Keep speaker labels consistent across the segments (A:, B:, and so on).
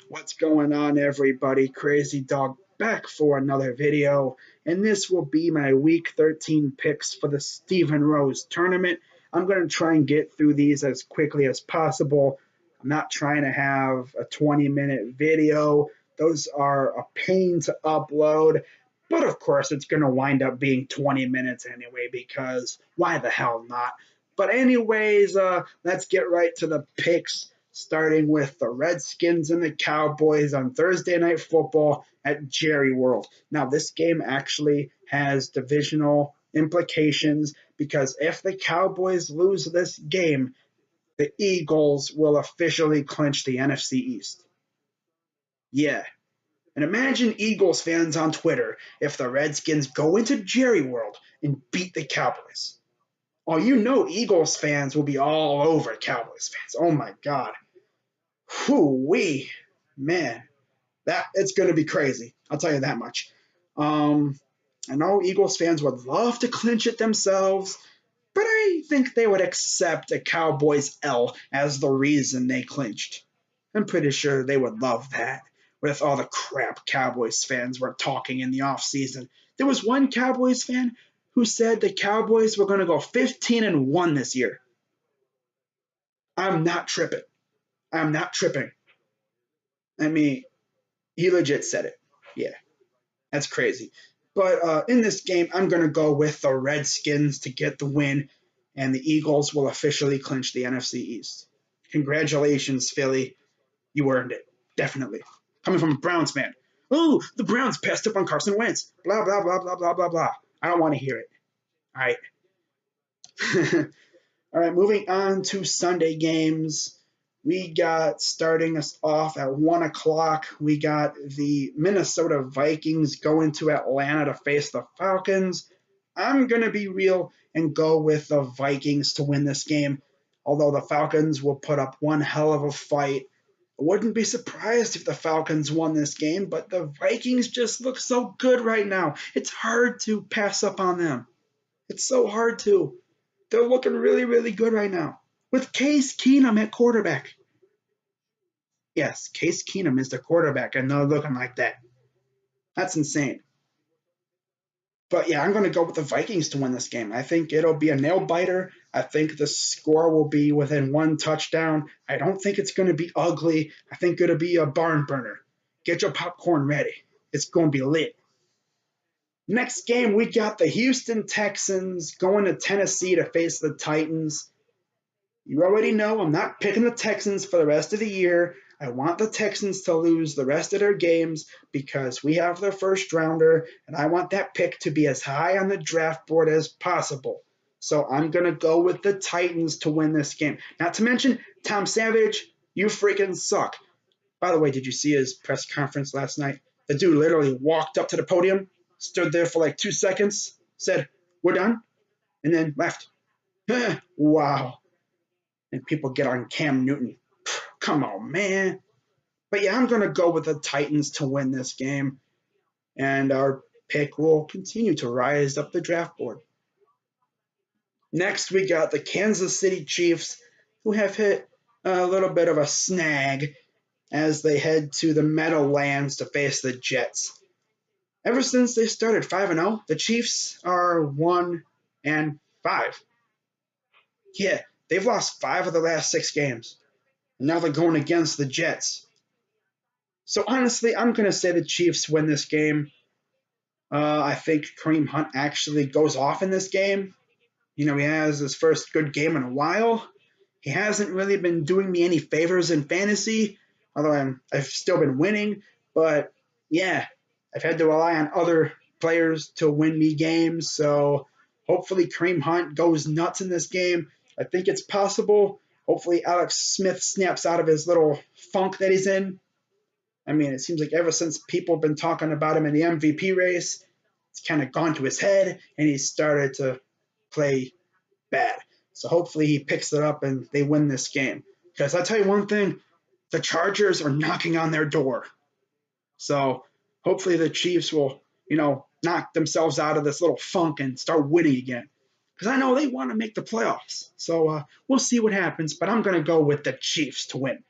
A: What's going on, everybody? Crazy Dog back for another video, and this will be my Week 13 picks for the Stephen Rose tournament. I'm going to try and get through these as quickly as possible. I'm not trying to have a 20-minute video. Those are a pain to upload, but of course it's going to wind up being 20 minutes anyway, because why the hell not? But anyways, let's get right to the picks, starting with the Redskins and the Cowboys on Thursday Night Football at Jerry World. Now, this game actually has divisional implications because if the Cowboys lose this game, the Eagles will officially clinch the NFC East. Yeah. And imagine Eagles fans on Twitter if the Redskins go into Jerry World and beat the Cowboys. Oh, you know Eagles fans will be all over Cowboys fans. Oh my God. Whoo-wee, man, that it's going to be crazy. I'll tell you that much. I know Eagles fans would love to clinch it themselves, but I think they would accept a Cowboys L as the reason they clinched. I'm pretty sure they would love that with all the crap Cowboys fans were talking in the offseason. There was one Cowboys fan who said the Cowboys were going to go 15-1 this year. I'm not tripping. I'm not tripping. I mean, he legit said it. Yeah, that's crazy. But in this game, I'm going to go with the Redskins to get the win, and the Eagles will officially clinch the NFC East. Congratulations, Philly. You earned it. Definitely. Coming from a Browns fan. Oh, the Browns passed up on Carson Wentz. Blah, blah, blah, blah, blah, blah, blah. I don't want to hear it. All right. All right, moving on to Sunday games. We got, starting us off at 1 o'clock, we got the Minnesota Vikings going to Atlanta to face the Falcons. I'm going to be real and go with the Vikings to win this game, although the Falcons will put up one hell of a fight. I wouldn't be surprised if the Falcons won this game, but the Vikings just look so good right now. It's hard to pass up on them. It's so hard to. They're looking really, really good right now. With Case Keenum at quarterback. Yes, Case Keenum is the quarterback, and they're looking like that. That's insane. But yeah, I'm going to go with the Vikings to win this game. I think it'll be a nail biter. I think the score will be within one touchdown. I don't think it's going to be ugly. I think it'll be a barn burner. Get your popcorn ready. It's going to be lit. Next game, we got the Houston Texans going to Tennessee to face the Titans. You already know I'm not picking the Texans for the rest of the year. I want the Texans to lose the rest of their games because we have their first rounder, and I want that pick to be as high on the draft board as possible. So I'm going to go with the Titans to win this game. Not to mention, Tom Savage, you freaking suck. By the way, did you see his press conference last night? The dude literally walked up to the podium, stood there for like 2 seconds, said, "We're done," and then left. Wow. And people get on Cam Newton. Come on, man. But yeah, I'm going to go with the Titans to win this game. And our pick will continue to rise up the draft board. Next, we got the Kansas City Chiefs, who have hit a little bit of a snag as they head to the Meadowlands to face the Jets. Ever since they started 5-0, the Chiefs are 1-5. Yeah, they've lost 5 of the last 6 games. And now they're going against the Jets. So honestly, I'm going to say the Chiefs win this game. I think Kareem Hunt actually goes off in this game. You know, he has his first good game in a while. He hasn't really been doing me any favors in fantasy, although I've still been winning. But yeah, I've had to rely on other players to win me games. So hopefully Kareem Hunt goes nuts in this game. I think it's possible. Hopefully Alex Smith snaps out of his little funk that he's in. I mean, it seems like ever since people have been talking about him in the MVP race, it's kind of gone to his head, and he's started to play bad. So hopefully he picks it up and they win this game. Because I'll tell you one thing, the Chargers are knocking on their door. So hopefully the Chiefs will, knock themselves out of this little funk and start winning again. Because I know they want to make the playoffs. So we'll see what happens, but I'm going to go with the Chiefs to win.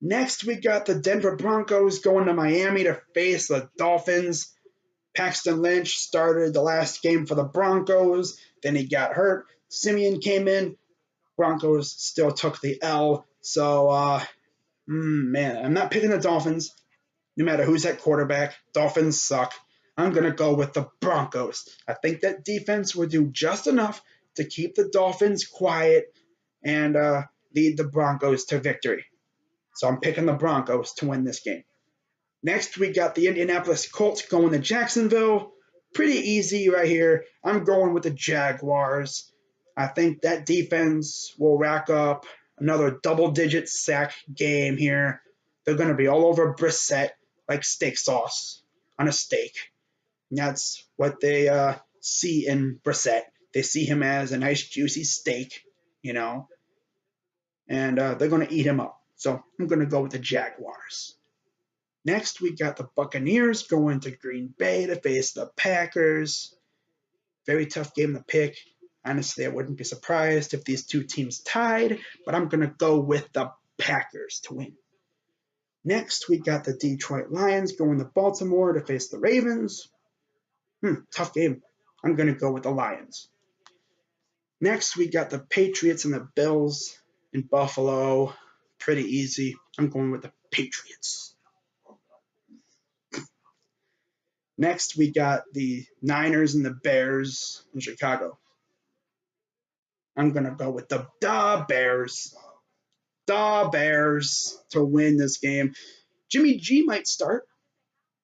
A: Next, we got the Denver Broncos going to Miami to face the Dolphins. Paxton Lynch started the last game for the Broncos. Then he got hurt. Simeon came in. Broncos still took the L. So, man, I'm not picking the Dolphins. No matter who's at quarterback, Dolphins suck. I'm going to go with the Broncos. I think that defense will do just enough to keep the Dolphins quiet and lead the Broncos to victory. So I'm picking the Broncos to win this game. Next, we got the Indianapolis Colts going to Jacksonville. Pretty easy right here. I'm going with the Jaguars. I think that defense will rack up another double-digit sack game here. They're going to be all over Brissett like steak sauce on a steak. And that's what they see in Brissett. They see him as a nice, juicy steak, and they're going to eat him up. So I'm going to go with the Jaguars. Next, we got the Buccaneers going to Green Bay to face the Packers. Very tough game to pick. Honestly, I wouldn't be surprised if these two teams tied, but I'm going to go with the Packers to win. Next, we got the Detroit Lions going to Baltimore to face the Ravens. Tough game. I'm going to go with the Lions. Next, we got the Patriots and the Bills in Buffalo. Pretty easy. I'm going with the Patriots. Next, we got the Niners and the Bears in Chicago. I'm going to go with the Bears. The Bears to win this game. Jimmy G might start,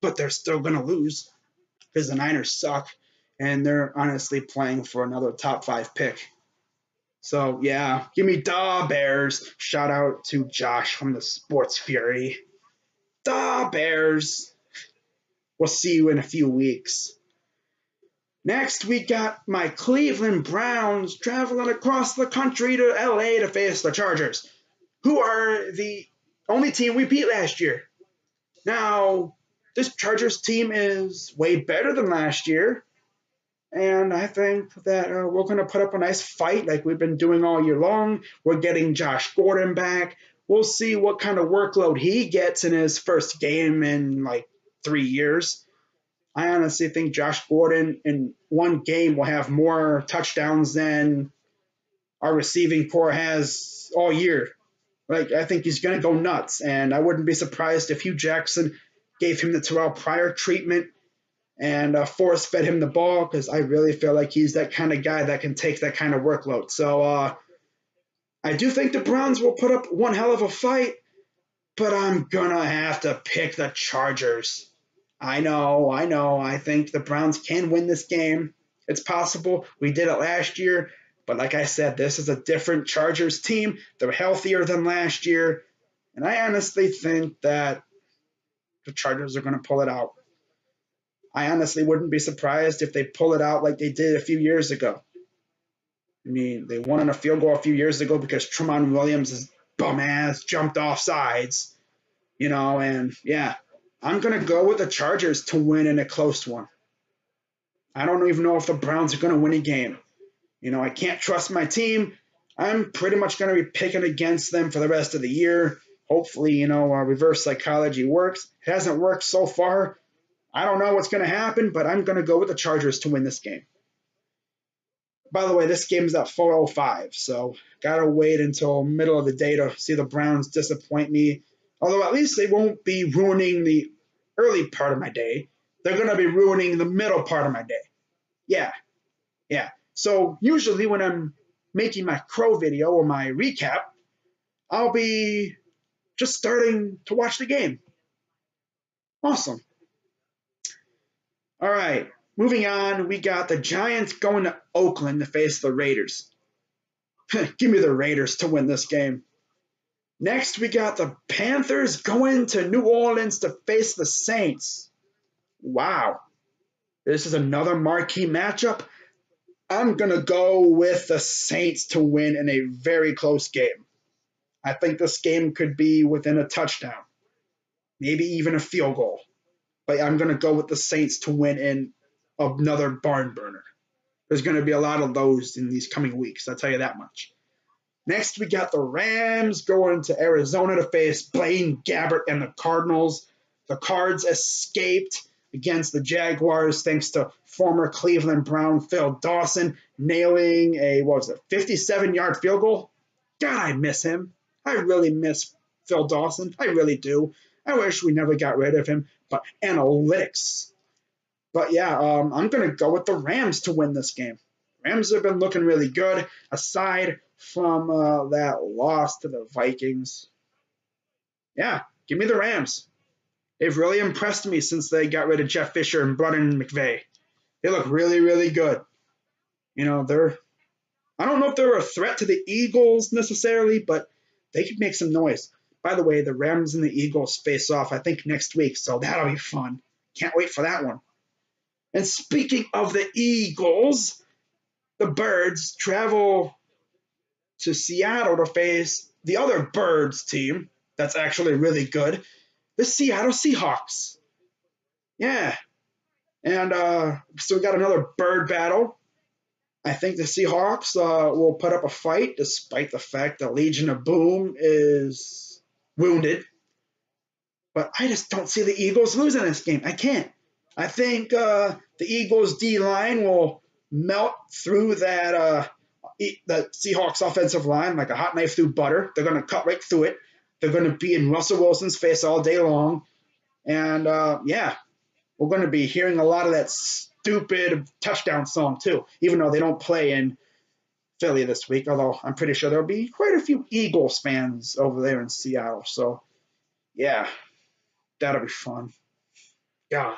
A: but they're still going to lose because the Niners suck, and they're honestly playing for another top 5 pick. So, yeah, give me the Bears. Shout out to Josh from the Sports Fury. The Bears. We'll see you in a few weeks. Next, we got my Cleveland Browns traveling across the country to LA to face the Chargers, who are the only team we beat last year. Now, this Chargers team is way better than last year, and I think that we're going to put up a nice fight like we've been doing all year long. We're getting Josh Gordon back. We'll see what kind of workload he gets in his first game in like 3 years. I honestly think Josh Gordon in one game will have more touchdowns than our receiving core has all year. Like, I think he's going to go nuts, and I wouldn't be surprised if Hugh Jackson gave him the Terrell Pryor treatment and force-fed him the ball, because I really feel like he's that kind of guy that can take that kind of workload. So I do think the Browns will put up one hell of a fight, but I'm going to have to pick the Chargers. I know. I think the Browns can win this game. It's possible. We did it last year. But like I said, this is a different Chargers team. They're healthier than last year. And I honestly think that the Chargers are going to pull it out. I honestly wouldn't be surprised if they pull it out like they did a few years ago. I mean, they won on a field goal a few years ago because Tramon Williams' bum ass jumped off sides. And yeah. I'm going to go with the Chargers to win in a close one. I don't even know if the Browns are going to win a game. I can't trust my team. I'm pretty much going to be picking against them for the rest of the year. Hopefully, reverse psychology works. It hasn't worked so far. I don't know what's going to happen, but I'm going to go with the Chargers to win this game. By the way, this game is at 4:05, so got to wait until middle of the day to see the Browns disappoint me. Although at least they won't be ruining the early part of my day. They're going to be ruining the middle part of my day. Yeah. So usually when I'm making my Crow video or my recap, I'll be just starting to watch the game. Awesome. All right. Moving on, we got the Giants going to Oakland to face the Raiders. Give me the Raiders to win this game. Next, we got the Panthers going to New Orleans to face the Saints. Wow. This is another marquee matchup. I'm going to go with the Saints to win in a very close game. I think this game could be within a touchdown, maybe even a field goal. But I'm going to go with the Saints to win in another barn burner. There's going to be a lot of those in these coming weeks, I'll tell you that much. Next, we got the Rams going to Arizona to face Blaine Gabbert and the Cardinals. The Cards escaped against the Jaguars thanks to former Cleveland Brown Phil Dawson nailing a 57-yard field goal. God, I miss him. I really miss Phil Dawson. I really do. I wish we never got rid of him. But analytics. But yeah, I'm going to go with the Rams to win this game. Rams have been looking really good, aside from that loss to the Vikings. Yeah, give me the Rams. They've really impressed me since they got rid of Jeff Fisher and brought in McVay. They look really, really good. You know, I don't know if they're a threat to the Eagles necessarily, but they could make some noise. By the way, the Rams and the Eagles face off, I think, next week, so that'll be fun. Can't wait for that one. And speaking of the Eagles, the Birds travel to Seattle to face the other Birds team that's actually really good, the Seattle Seahawks. Yeah. And so we got another bird battle. I think the Seahawks will put up a fight despite the fact that Legion of Boom is wounded. But I just don't see the Eagles losing this game. I can't. I think the Eagles' D-line will melt through that the Seahawks offensive line like a hot knife through butter. They're going to cut right through it. They're going to be in Russell Wilson's face all day long. And, yeah, we're going to be hearing a lot of that stupid touchdown song, too, even though they don't play in Philly this week, although I'm pretty sure there'll be quite a few Eagles fans over there in Seattle. So, yeah, that'll be fun. God.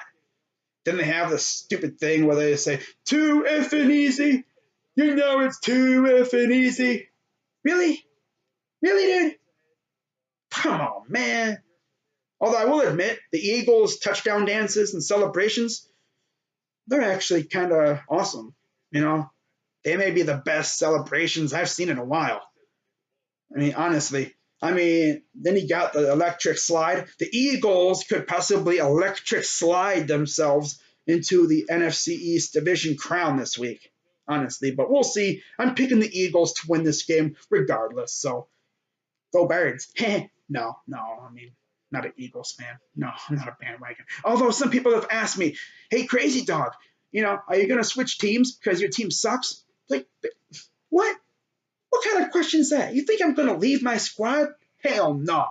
A: Then they have this stupid thing where they say, too effing easy. You know it's too effing easy. Really? Really, dude? Come on, man. Although I will admit, the Eagles' touchdown dances and celebrations, they're actually kind of awesome. You know, they may be the best celebrations I've seen in a while. I mean, honestly. I mean, then you got the electric slide. The Eagles could possibly electric slide themselves into the NFC East division crown this week, honestly. But we'll see. I'm picking the Eagles to win this game regardless. So, go Birds. No, I mean, not an Eagles fan. No, I'm not a bandwagon. Although some people have asked me, hey, Crazy Dog, you know, are you going to switch teams because your team sucks? Like, what? What kind of question is that? You think I'm going to leave my squad? Hell no.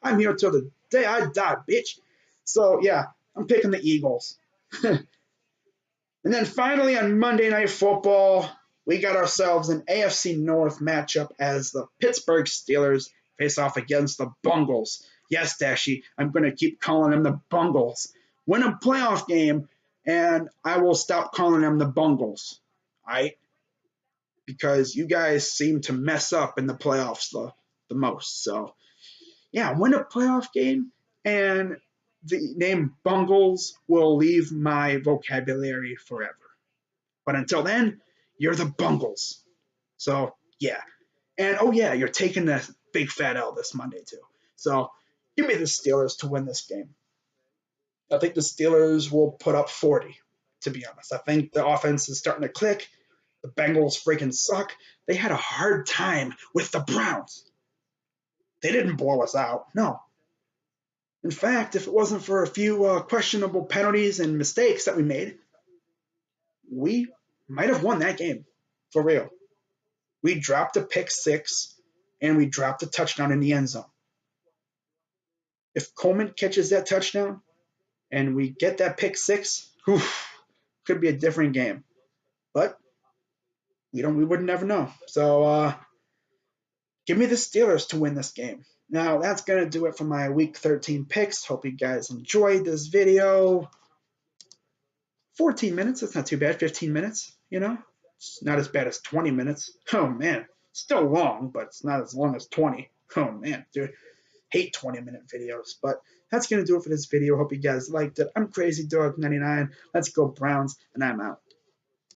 A: I'm here till the day I die, bitch. So, yeah, I'm picking the Eagles. And then finally on Monday Night Football, we got ourselves an AFC North matchup as the Pittsburgh Steelers face off against the Bungles. Yes, Dashy, I'm going to keep calling them the Bungles. Win a playoff game, and I will stop calling them the Bungles. All right? Because you guys seem to mess up in the playoffs the most. So, yeah, win a playoff game, and the name Bungles will leave my vocabulary forever. But until then, you're the Bungles. So, yeah. And, oh, yeah, you're taking the big fat L this Monday, too. So, give me the Steelers to win this game. I think the Steelers will put up 40, to be honest. I think the offense is starting to click. The Bengals freaking suck. They had a hard time with the Browns. They didn't blow us out. No. In fact, if it wasn't for a few questionable penalties and mistakes that we made, we might have won that game. For real. We dropped a pick six, and we dropped a touchdown in the end zone. If Coleman catches that touchdown, and we get that pick six, could be a different game. But we would never know. So give me the Steelers to win this game. Now that's gonna do it for my week 13 picks. Hope you guys enjoyed this video. 14 minutes, that's not too bad. 15 minutes, you know? It's not as bad as 20 minutes. Oh man. Still long, but it's not as long as 20. Oh man, dude. Hate 20-minute videos. But that's gonna do it for this video. Hope you guys liked it. I'm Crazy Dog 99. Let's go Browns, and I'm out.